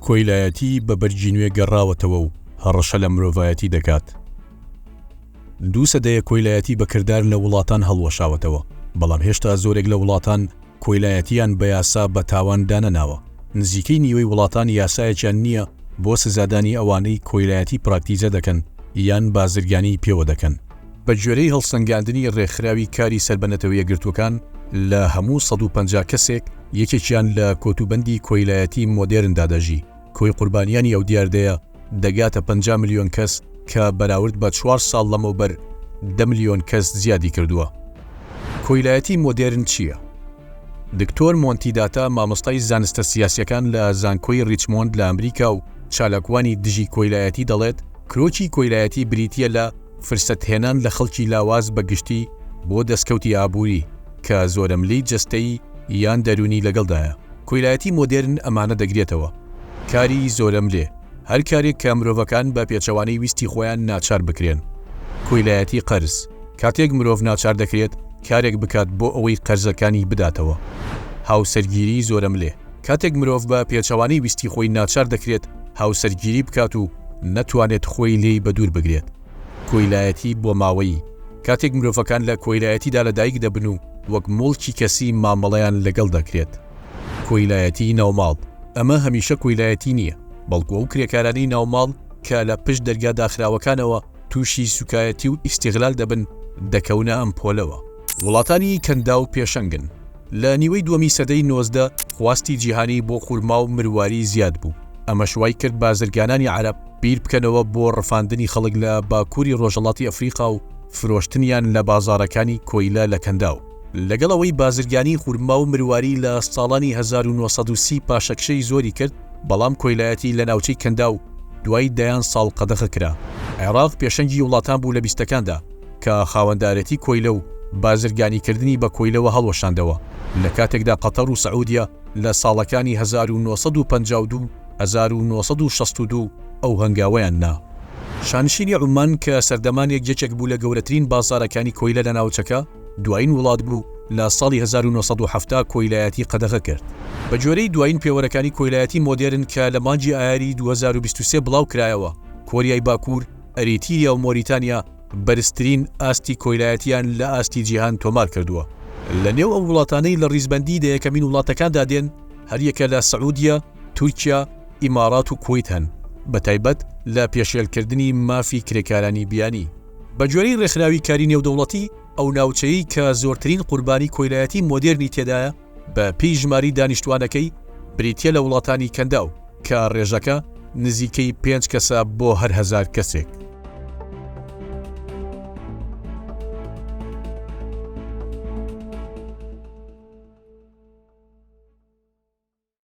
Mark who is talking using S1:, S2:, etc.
S1: کۆیلایەتی بە بەرگی نوێ گەڕاوەتەوە و هەڕەشە لە مرۆڤایەتی دەکات. دوو سەدەیە کۆیلایەتی بەکردار لە وڵاتان هەڵوەشاوەتەوە، بەڵام هێشتا زۆرێک لە وڵاتان کۆیلایەتیان بە یاسا بە تاوان دانەناوە. نزیکەی نیوەی وڵاتان یاسایەکیان نییە بۆ سزادانی ئەوانەی کۆیلایەتی پراکتیزە دەکەن یان بازرگانی پێوە دەکەن. بە گوێرەی هەڵسەنگاندنی ڕێکخراوی کاری سەربەنەتەوە یەکگرتوەکان لە هەموو 150 کەسێک یەکێکیان لە کۆتوبەندی کۆیلایەتی مۆدێرندا دەژی. کۆی قوربانیانی ئەو دیاردەیە دەگاتە 50 ملیۆن کەس کە بەراورد بە 4 ساڵ لەمەوبەر 10 ملیۆن کەس زیادی کردووە. کۆیلایەتی مۆدێرن چییە؟ دکتۆر مۆنتیداتا مامۆستای زانستە سیاسیەکان لە زانکۆی ریچمۆند لە ئەمریکا و چالاکوانی دژی کۆیلایەتی دەڵێت کرۆکی کۆیلایەتی بریتیە لە فرسەتهێنان لە خەڵکی لاواز بەگشتی بۆ دەستکەوتی ئابووری کە زۆرەملەی جەستەیی یان دەرونی لەگەڵدایە. کۆیلایەتی مۆدێرن ئەمانە دەگرێتەوە: کاری زۆرەملێ، هەر کارێک کە مرۆڤەکان بە پێچەوانەی ویستی خۆیان ناچار بکرێن. کۆیلایەتی قەرز، کاتێک مرۆڤ ناچار دەکرێت کارێک بکات بۆ ئەوەی قەرزەکانی بداتەوە. هاوسەرگیری زۆرەملێ، کاتێک مرۆڤ بە پێچەوانەی ویستی خۆی ناچار دەکرێت هاوسەرگیری بکات و نەتوانێت خۆی لێی بەدوور بگرێت. کۆیلایەتی بۆ ماوەیی، کاتێک مرۆڤەکان لە کۆیلایەتیدا لەدایک دەبن و وەک مڵکی کەسی مامەڵەیان لەگەڵ دەکرێت. کۆیلایەتی ناوماڵ، ئەمە هەمیشە کۆیلایەتی نییە، بەڵکو ئەو کرێکارانی ناوماڵ کە لە پشت دەرگا داخراوەکانەوە تووشی سوکایەتی و ئیستیغلال دەبن دەکەونە ئەم پۆلەوە. وڵاتانی کەندا و پێشەنگن. لە نیوەی دووەمی سەدەی 19 خواستی جیهانی بۆ خورما و مرواری زیاد بوو. ئەمە شوای کرد بازرگانانی عەرەب بیر بکەنەوە بۆ ڕفاندنی خەڵک لە باکووری ڕۆژهەڵاتی ئەفریقا و فرۆشتنیان لە بازاڕەکانی کۆیلە لە کەنداو. لەگەڵ ئەوەی بازرگانی خورما و مرواری لە ساڵانی 1930 پاشەکشەی زۆری کرد، بەڵام کۆیلایەتی لە ناوچەی کەندا و دوای دەیان ساڵ قەدەغە کرا. عێراق پێشەنگی وڵاتان بوو لە 20ەکاندا کە خاوەندارەتی کۆیلە و بازرگانیکردنی بە کۆیلەوە هەڵوەشاندەوە، لە کاتێکدا قەتەر و سعودیا لە ساڵەکانی 1952 1962 ئەو هەنگاوەیان نا. شانشینی عومان کە سەردەمانێک یەکێک بوو لە گەورەترین بازارەکانی کۆیلە لە ناوچەکە، دوایین وڵات بوو لە ساڵی 1970 کۆیلایەتی قەدەغە کرد. بە جۆرەی دوایین پێوەرەکانی کۆیلایەتی مۆدێرن کە لە مانجی ئایاری 2023 بڵاو کرایەوە، کۆریای باکوور، ئەریتریا و مۆریتانیا بەرزترین ئاستی کۆیلایەتیان لە ئاستی جیهان تۆمار کردووە. لە نێو ئەو وڵاتانەی لە ڕیزبەندی دەیەکەمین وڵاتەکاندا دێن، هەریەکە لە سعودیا، تورکیا، ئیمارات و کوێیت هەن، بەتایبەت لە پێشێلکردنی مافی کرێکارانی بیانی. بە جۆرەی ڕێکخراوی کاری نێودەوڵەتی، ئەو ناوچەیە کە زۆرترین قوربانی کۆیلایەتی مۆدێرنی تێدایە بە پێی ژماری دانیشتوانەکەی بریتیە لە وڵاتانی کەنداو کە ڕێژەکە نزیکەی 5 کەسە بۆ هەر 1000 کەسێک.